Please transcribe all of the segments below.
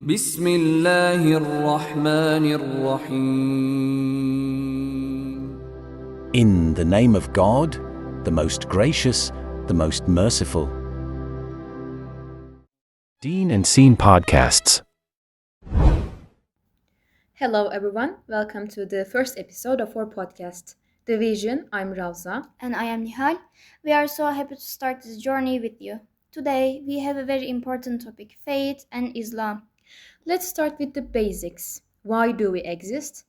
بسم الله الرحمن الرحيم. In the name of God, the most gracious, the most merciful. Deen and Scene Podcasts. Hello, everyone. Welcome to the first episode of our podcast, The Vision. I'm Ravza. And I am Nihal. We are so happy to start this journey with you. Today, we have a very important topic, faith and Islam. Let's start with the basics. Why do we exist?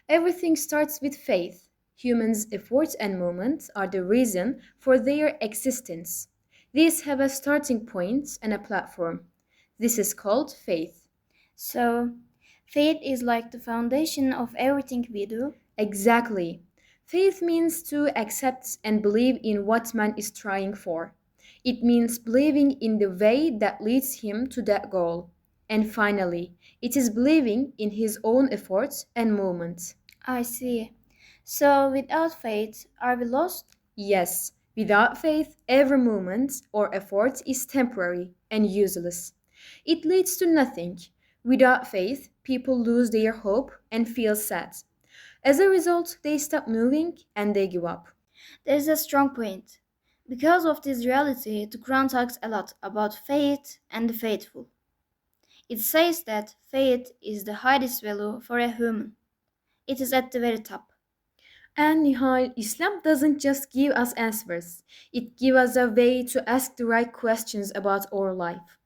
Everything starts with faith. Humans' efforts and movements are the reason for their existence. These have a starting point and a platform. This is called faith. So, faith is like the foundation of everything we do. Exactly. Faith means to accept and believe in what man is trying for. It means believing in the way that leads him to that goal. And finally, it is believing in his own efforts and movements. I see. So, without faith, are we lost? Yes, without faith, every movement or effort is temporary and useless. It leads to nothing. Without faith, people lose their hope and feel sad. As a result, they stop moving and they give up. There is a strong point. Because of this reality, the Quran talks a lot about faith and the faithful. It says that faith is the highest value for a human. It is at the very top. And Nihal, Islam doesn't just give us answers, it gives us a way to ask the right questions about our life.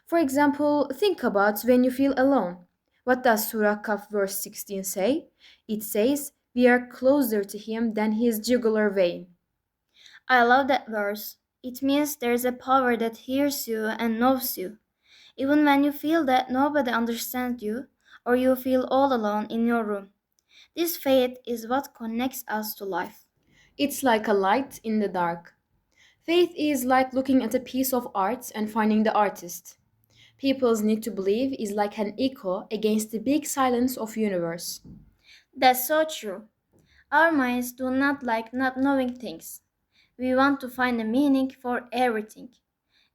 For example, think about when you feel alone. What does Surah Kaf verse 16 say? It says, "We are closer to him than his jugular vein." I love that verse. It means there is a power that hears you and knows you. Even when you feel that nobody understands you or you feel all alone in your room. This faith is what connects us to life. It's like a light in the dark. Faith is like looking at a piece of art and finding the artist. People's need to believe is like an echo against the big silence of universe. That's so true. Our minds do not like not knowing things. We want to find a meaning for everything.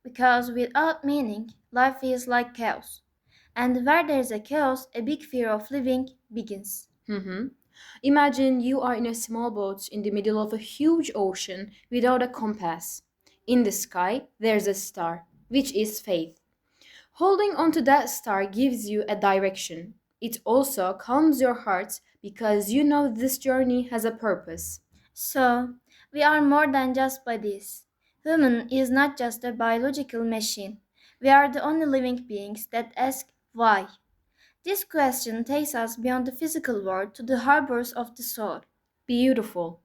Because without meaning, life feels like chaos. And where there is a chaos, a big fear of living begins. Mhm. Imagine you are in a small boat in the middle of a huge ocean without a compass. In the sky, there's a star, which is faith. Holding onto that star gives you a direction. It also calms your heart because you know this journey has a purpose. So, we are more than just bodies. Human is not just a biological machine. We are the only living beings that ask why. This question takes us beyond the physical world to the harbors of the soul. Beautiful.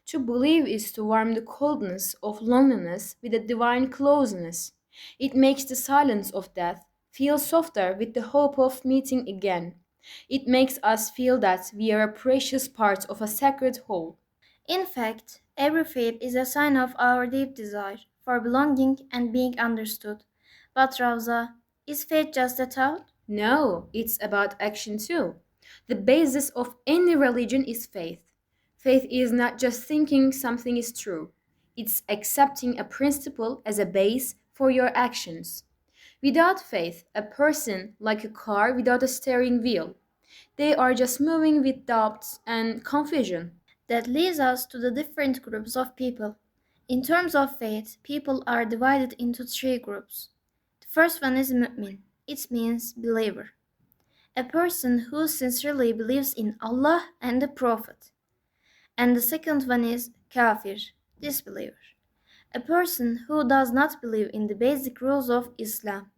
To believe is to warm the coldness of loneliness with a divine closeness. It makes the silence of death feel softer with the hope of meeting again. It makes us feel that we are a precious part of a sacred whole. In fact, every faith is a sign of our deep desire for belonging and being understood. But Ravza, is faith just a thought? No, it's about action too. The basis of any religion is faith. Faith is not just thinking something is true, it's accepting a principle as a base for your actions. Without faith, a person like a car without a steering wheel. They are just moving with doubts and confusion. That leads us to the different groups of people. In terms of faith, people are divided into three groups. The first one is mu'min. It means believer. A person who sincerely believes in Allah and the Prophet. And the second one is kafir, disbeliever. A person who does not believe in the basic rules of Islam.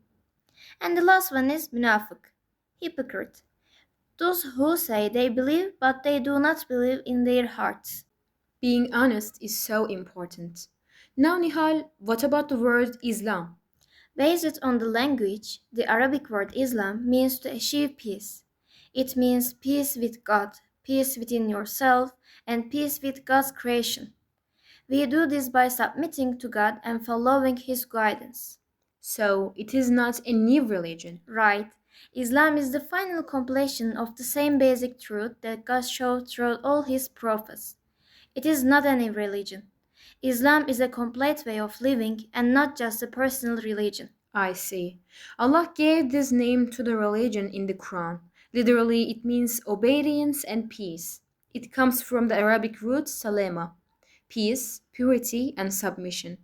And the last one is munafiq, hypocrite. Those who say they believe but they do not believe in their hearts. Being honest is so important. Now, Nihal, what about the word Islam? Based on the language, the Arabic word Islam means to achieve peace. It means peace with God, peace within yourself, and peace with God's creation. We do this by submitting to God and following His guidance. So, it is not a new religion. Right. Islam is the final completion of the same basic truth that God showed through all His prophets. It is not any religion. Islam is a complete way of living and not just a personal religion. I see. Allah gave this name to the religion in the Quran. Literally, it means obedience and peace. It comes from the Arabic root salama, peace, purity, and submission.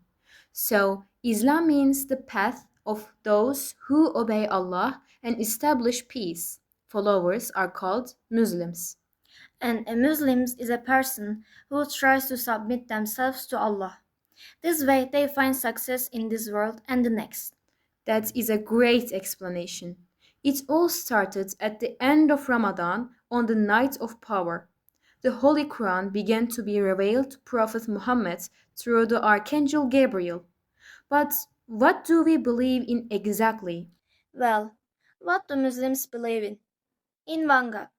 So, Islam means the path of those who obey Allah and establish peace. Followers are called Muslims. And a Muslim is a person who tries to submit themselves to Allah. This way they find success in this world and the next. That is a great explanation. It all started at the end of Ramadan on the night of power. The Holy Quran began to be revealed to Prophet Muhammad through the Archangel Gabriel. But what do we believe in exactly? Well, what do Muslims believe in? In one God.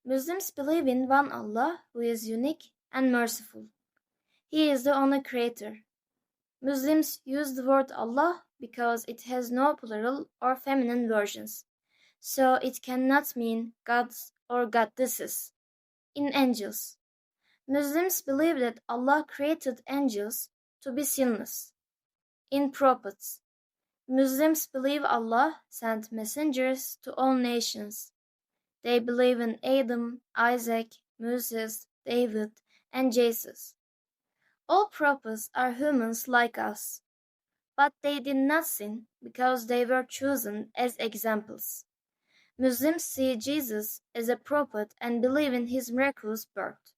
Muslims believe in one Allah who is unique and merciful. He is the only creator. Muslims use the word Allah because it has no plural or feminine versions, so it cannot mean gods or goddesses. In angels, Muslims believe that Allah created angels to be sinless. In prophets, Muslims believe Allah sent messengers to all nations. They believe in Adam, Isaac, Moses, David, and Jesus. All prophets are humans like us, but they did not sin because they were chosen as examples. Muslims see Jesus as a prophet and believe in his miraculous birth.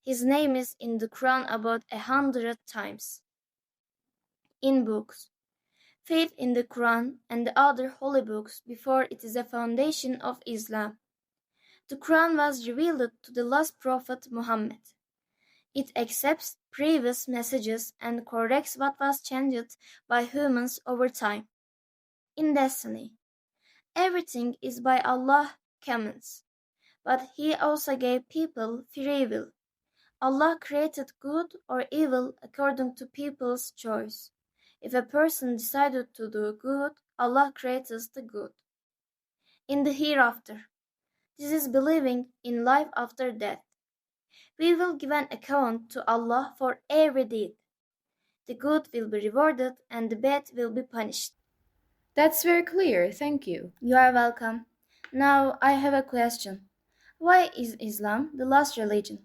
His name is in the Quran about 100 times. In books, faith in the Quran and the other holy books before it is a foundation of Islam. The Quran was revealed to the last prophet Muhammad. It accepts previous messages and corrects what was changed by humans over time. In destiny, everything is by Allah's commands, but He also gave people free will. Allah created good or evil according to people's choice. If a person decided to do good, Allah creates the good. In the hereafter, this is believing in life after death. We will give an account to Allah for every deed. The good will be rewarded and the bad will be punished. That's very clear, thank you. You are welcome. Now I have a question. Why is Islam the last religion?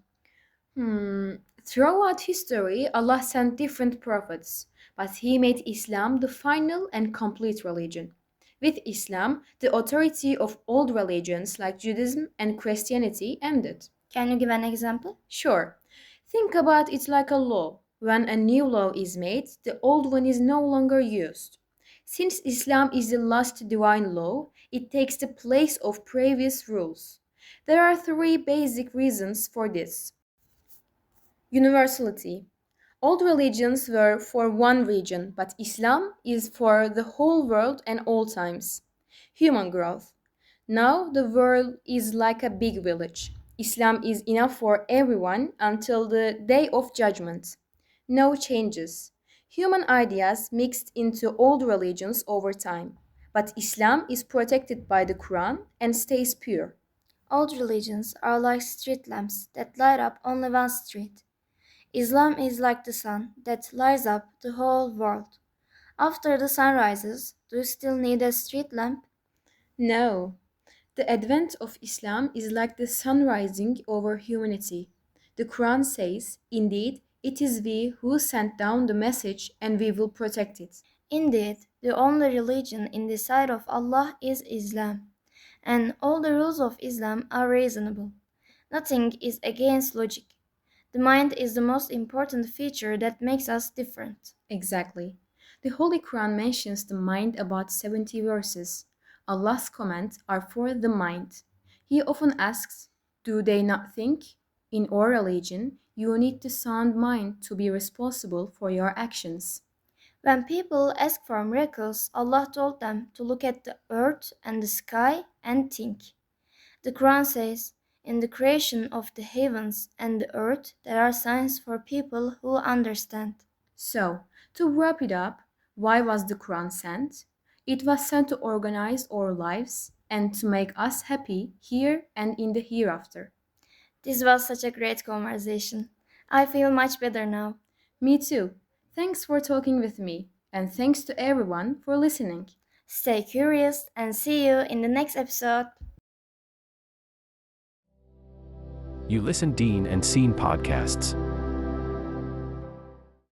Throughout history, Allah sent different prophets, but He made Islam the final and complete religion. With Islam, the authority of old religions like Judaism and Christianity ended. Can you give an example? Sure, think about it like a law. When a new law is made, the old one is no longer used. Since Islam is the last divine law, it takes the place of previous rules. There are three basic reasons for this. Universality. Old religions were for one region, but Islam is for the whole world and all times. Human growth. Now the world is like a big village. Islam is enough for everyone until the day of judgment. No changes. Human ideas mixed into old religions over time. But Islam is protected by the Quran and stays pure. Old religions are like street lamps that light up only one street. Islam is like the sun that lights up the whole world. After the sun rises, do you still need a street lamp? No. The advent of Islam is like the sun rising over humanity. The Quran says, indeed, it is we who sent down the message and we will protect it. Indeed, the only religion in the sight of Allah is Islam, and all the rules of Islam are reasonable. Nothing is against logic. The mind is the most important feature that makes us different. Exactly. The Holy Quran mentions the mind about 70 verses. Allah's commands are for the mind. He often asks, do they not think? In our religion, you need the sound mind to be responsible for your actions. When people ask for miracles, Allah told them to look at the earth and the sky and think. The Quran says, in the creation of the heavens and the earth, there are signs for people who understand. So, to wrap it up, why was the Quran sent? It was sent to organize our lives and to make us happy here and in the hereafter. This was such a great conversation. I feel much better now. Me too. Thanks for talking with me. And thanks to everyone for listening. Stay curious and see you in the next episode. You listen Deen and Scene podcasts.